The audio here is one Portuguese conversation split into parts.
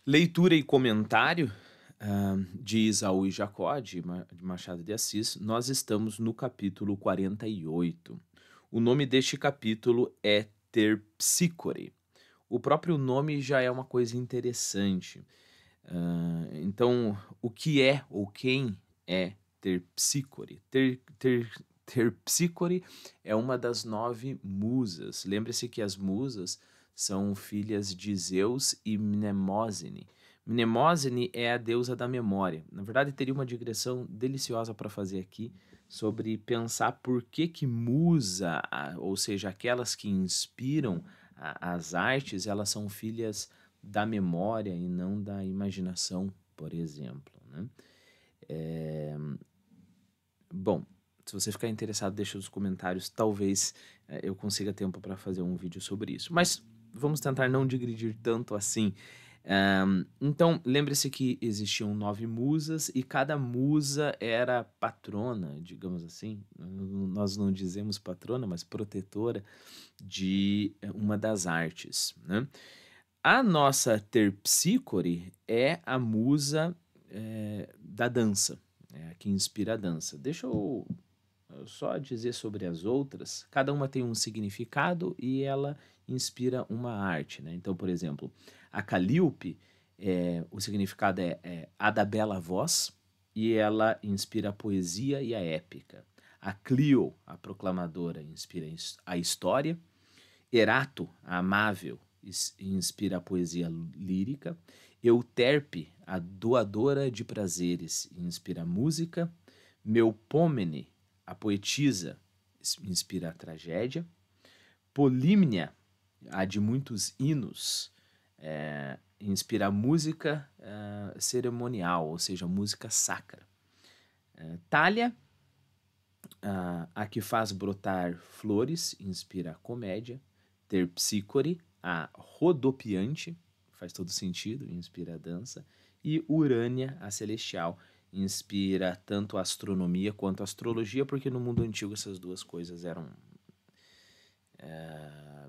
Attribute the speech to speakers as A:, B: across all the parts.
A: Leitura e comentário, de Isaú e Jacó, de Machado de Assis, nós estamos no capítulo 48. O nome deste capítulo é Terpsícore. O próprio nome já é uma coisa interessante. Então, o que é ou quem é Terpsícore? Terpsícore é uma das 9 musas. Lembre-se que as musas são filhas de Zeus e Mnemosine. Mnemosine é a deusa da memória. Na verdade, teria uma digressão deliciosa para fazer aqui sobre pensar por que musa, ou seja, aquelas que inspiram as artes, elas são filhas da memória e não da imaginação, por exemplo, né? Bom, se você ficar interessado, deixa nos comentários, talvez eu consiga tempo para fazer um vídeo sobre isso. Mas vamos tentar não digredir tanto assim. Então, lembre-se que existiam 9 musas e cada musa era patrona, digamos assim. Nós não dizemos patrona, mas protetora de uma das artes, né? A nossa Terpsícore é a musa da dança, é a que inspira a dança. Deixa eu só dizer sobre as outras. Cada uma tem um significado e ela inspira uma arte, né? Então, por exemplo, a Calíope, o significado é a da bela voz e ela inspira a poesia e a épica. A Clio, a proclamadora, inspira a história. Erato, a amável, inspira a poesia lírica. Euterpe, a doadora de prazeres, inspira a música. Melpomene, a poetisa, inspira a tragédia. Polímnia, a de muitos hinos, inspira a música cerimonial, ou seja, música sacra. Thalia, a que faz brotar flores, inspira a comédia. Terpsícore, a rodopiante, faz todo sentido, inspira a dança. E Urânia, a celestial, inspira tanto a astronomia quanto a astrologia, porque no mundo antigo essas duas coisas eram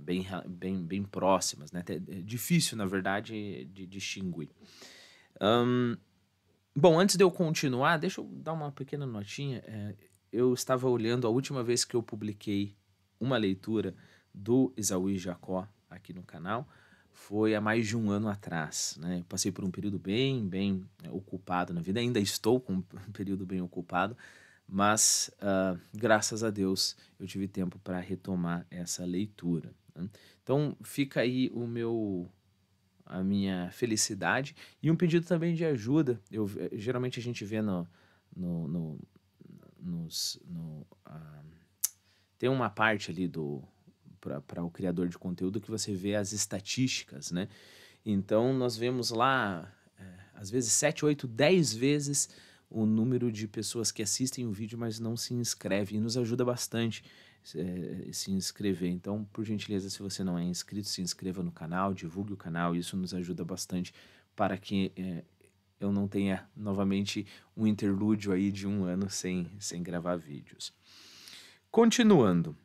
A: bem próximas, né? É difícil, na verdade, de distinguir. Bom, antes de eu continuar, deixa eu dar uma pequena notinha. Eu estava olhando a última vez que eu publiquei uma leitura do Esaú e Jacó aqui no canal, foi há mais de um ano atrás, né? Eu passei por um período bem ocupado na vida, ainda estou com um período bem ocupado, mas graças a Deus eu tive tempo para retomar essa leitura, né? Então fica aí a minha felicidade e um pedido também de ajuda. Geralmente a gente vê tem uma parte ali para o criador de conteúdo que você vê as estatísticas, né? Então nós vemos lá, às vezes 7, 8, 10 vezes o número de pessoas que assistem o vídeo, mas não se inscrevem, e nos ajuda bastante se inscrever. Então, por gentileza, se você não é inscrito, se inscreva no canal, divulgue o canal, isso nos ajuda bastante para que eu não tenha novamente um interlúdio aí de um ano sem gravar vídeos. Continuando,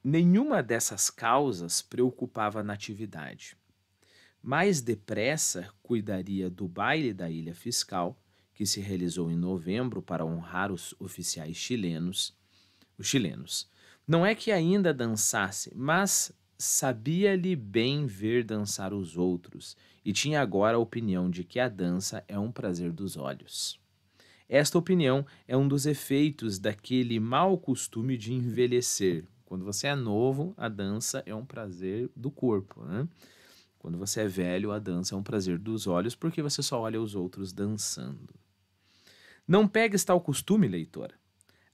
A: nenhuma dessas causas preocupava a Natividade. Mais depressa cuidaria do baile da Ilha Fiscal, que se realizou em novembro para honrar os oficiais chilenos. Não é que ainda dançasse, mas sabia-lhe bem ver dançar os outros, e tinha agora a opinião de que a dança é um prazer dos olhos. Esta opinião é um dos efeitos daquele mau costume de envelhecer. Quando você é novo, a dança é um prazer do corpo, né? Quando você é velho, a dança é um prazer dos olhos, porque você só olha os outros dançando. Não pegues tal costume, leitora.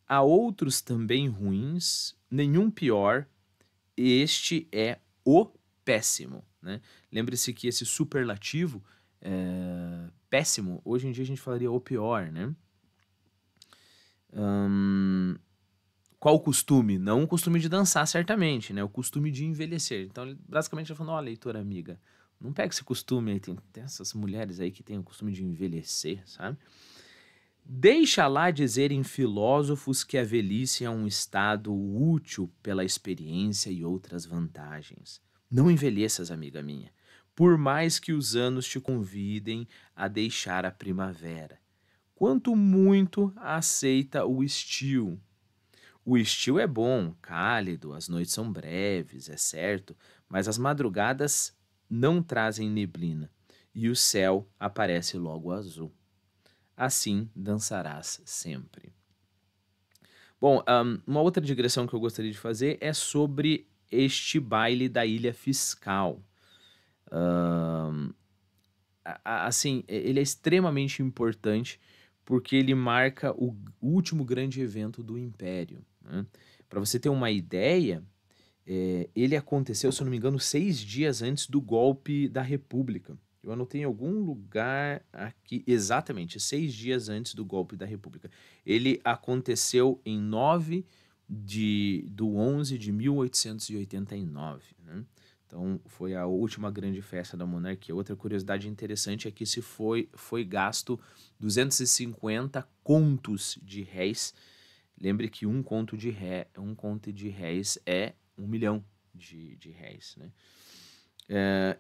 A: Há outros também ruins, nenhum pior, este é o péssimo, né? Lembre-se que esse superlativo, péssimo, hoje em dia a gente falaria o pior, né? Qual o costume? Não o costume de dançar, certamente, né? O costume de envelhecer. Então, ele basicamente já falou, ó, leitora amiga, não pega esse costume aí, tem essas mulheres aí que têm o costume de envelhecer, sabe? Deixa lá dizerem filósofos que a velhice é um estado útil pela experiência e outras vantagens. Não envelheças, amiga minha, por mais que os anos te convidem a deixar a primavera. Quanto muito aceita o estio. O estio é bom, cálido, as noites são breves, é certo, mas as madrugadas não trazem neblina e o céu aparece logo azul. Assim dançarás sempre. Bom, uma outra digressão que eu gostaria de fazer é sobre este baile da Ilha Fiscal. Ahn, assim, ele é extremamente importante porque ele marca o último grande evento do Império, né? Para você ter uma ideia, ele aconteceu, se eu não me engano, 6 dias antes do golpe da República. Eu anotei em algum lugar aqui, exatamente, 6 dias antes do golpe da República. Ele aconteceu em 9 de 11 de 1889, né? Então, foi a última grande festa da monarquia. Outra curiosidade interessante é que foi gasto 250 contos de réis. Lembre que um conto de réis é 1 milhão de réis, né?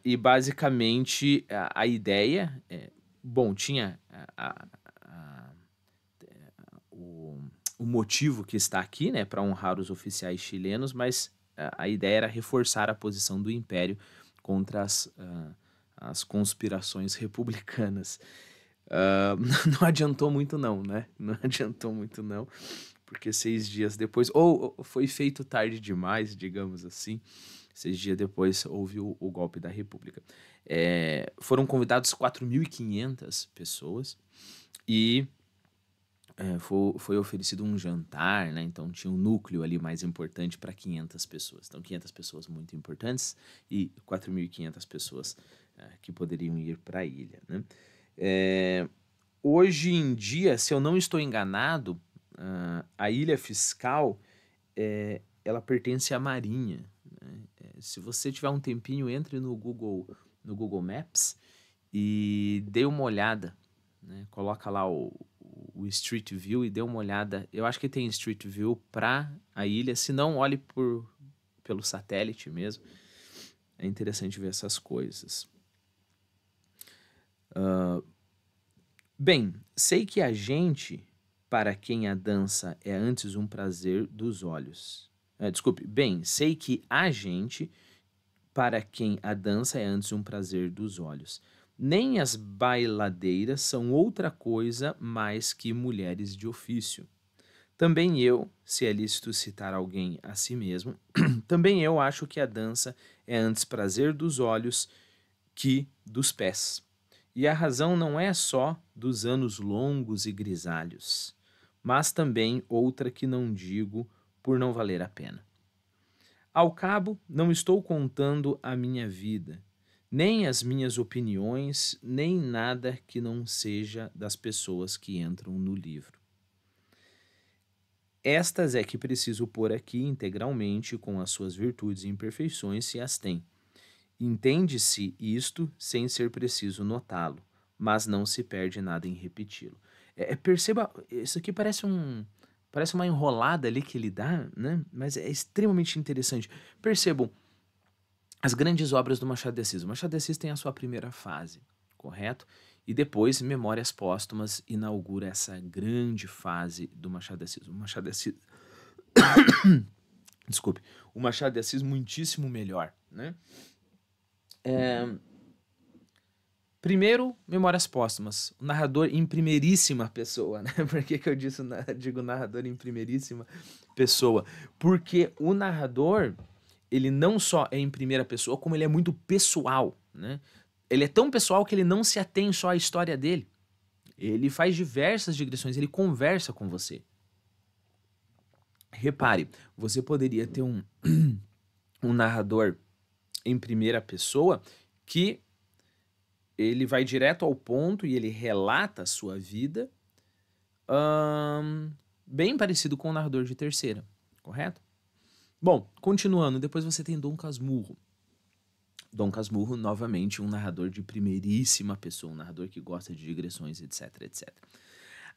A: E basicamente a ideia bom, tinha o, o motivo que está aqui, né, para honrar os oficiais chilenos, mas a ideia era reforçar a posição do Império contra as conspirações republicanas. Não adiantou muito não, né? Não adiantou muito não, porque 6 dias depois, ou foi feito tarde demais, digamos assim. 6 dias depois houve o golpe da República. Foram convidados 4.500 pessoas e foi oferecido um jantar, né? Então tinha um núcleo ali mais importante para 500 pessoas. Então 500 pessoas muito importantes e 4.500 pessoas que poderiam ir para a ilha, né? Hoje em dia, se eu não estou enganado, a Ilha Fiscal ela pertence à Marinha, né? Se você tiver um tempinho, entre no Google Maps e dê uma olhada, né? Coloca lá o Street View e dê uma olhada. Eu acho que tem Street View para a ilha, se não, olhe pelo satélite mesmo. É interessante ver essas coisas. Bem, sei que a gente, para quem a dança é antes um prazer dos olhos. Desculpe, bem, sei que a gente, para quem a dança é antes um prazer dos olhos. Nem as bailadeiras são outra coisa mais que mulheres de ofício. Também eu, se é lícito citar alguém a si mesmo, também eu acho que a dança é antes prazer dos olhos que dos pés. E a razão não é só dos anos longos e grisalhos, mas também outra que não digo por não valer a pena. Ao cabo, não estou contando a minha vida, nem as minhas opiniões, nem nada que não seja das pessoas que entram no livro. Estas é que preciso pôr aqui integralmente com as suas virtudes e imperfeições, se as tem. Entende-se isto sem ser preciso notá-lo, mas não se perde nada em repeti-lo. Perceba, isso aqui parece uma enrolada ali que ele dá, né? Mas é extremamente interessante. Percebam as grandes obras do Machado de Assis. O Machado de Assis tem a sua primeira fase, correto? E depois, Memórias Póstumas inaugura essa grande fase do Machado de Assis. O Machado de Assis... Desculpe. O Machado de Assis muitíssimo melhor, né? Primeiro, Memórias Póstumas. O narrador em primeiríssima pessoa, né? Por que eu digo narrador em primeiríssima pessoa? Porque o narrador, ele não só é em primeira pessoa, como ele é muito pessoal, né? Ele é tão pessoal que ele não se atém só à história dele. Ele faz diversas digressões, ele conversa com você. Repare, você poderia ter um narrador em primeira pessoa que ele vai direto ao ponto e ele relata a sua vida, bem parecido com o narrador de terceira, correto? Bom, continuando, depois você tem Dom Casmurro. Dom Casmurro, novamente, um narrador de primeiríssima pessoa, um narrador que gosta de digressões, etc, etc.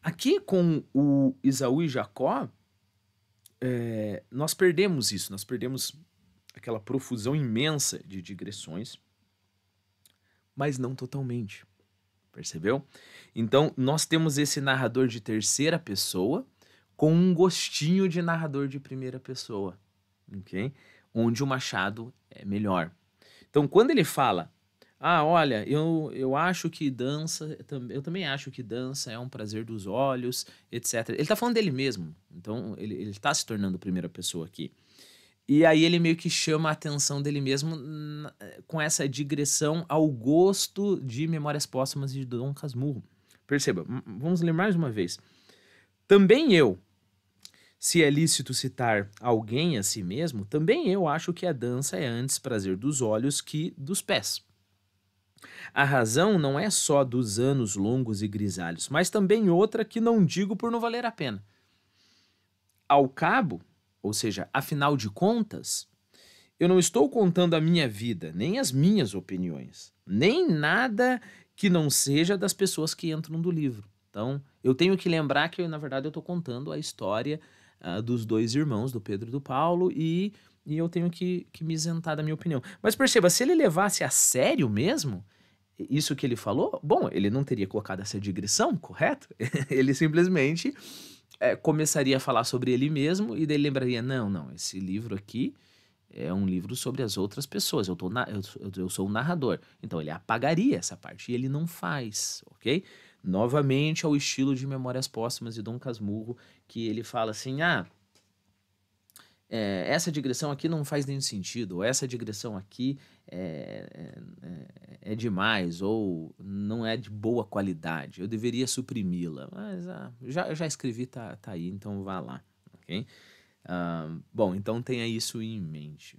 A: Aqui com o Esaú e Jacó, nós perdemos isso, nós perdemos aquela profusão imensa de digressões. mas não totalmente. Percebeu? Então, nós temos esse narrador de terceira pessoa com um gostinho de narrador de primeira pessoa, ok? Onde o Machado é melhor. Então, quando ele fala, olha, eu acho que dança, eu também acho que dança é um prazer dos olhos, etc. Ele está falando dele mesmo, então ele está se tornando primeira pessoa aqui. E aí ele meio que chama a atenção dele mesmo com essa digressão ao gosto de Memórias Póstumas de Dom Casmurro. Perceba, vamos ler mais uma vez. Também eu, se é lícito citar alguém a si mesmo, também eu acho que a dança é antes prazer dos olhos que dos pés. A razão não é só dos anos longos e grisalhos, mas também outra que não digo por não valer a pena. Ao cabo, ou seja, afinal de contas, eu não estou contando a minha vida, nem as minhas opiniões, nem nada que não seja das pessoas que entram no livro. Então, eu tenho que lembrar que, na verdade, eu estou contando a história dos dois irmãos, do Pedro e do Paulo, e eu tenho que me isentar da minha opinião. Mas perceba, se ele levasse a sério mesmo isso que ele falou, bom, ele não teria colocado essa digressão, correto? Ele simplesmente começaria a falar sobre ele mesmo e daí lembraria, não, esse livro aqui é um livro sobre as outras pessoas, eu sou o narrador. Então ele apagaria essa parte e ele não faz, ok? Novamente ao estilo de Memórias Póstumas de Dom Casmurro, que ele fala assim, essa digressão aqui não faz nenhum sentido, ou essa digressão aqui é demais, ou não é de boa qualidade, eu deveria suprimi-la, mas já escrevi, tá aí, então vá lá, ok? Bom, então tenha isso em mente.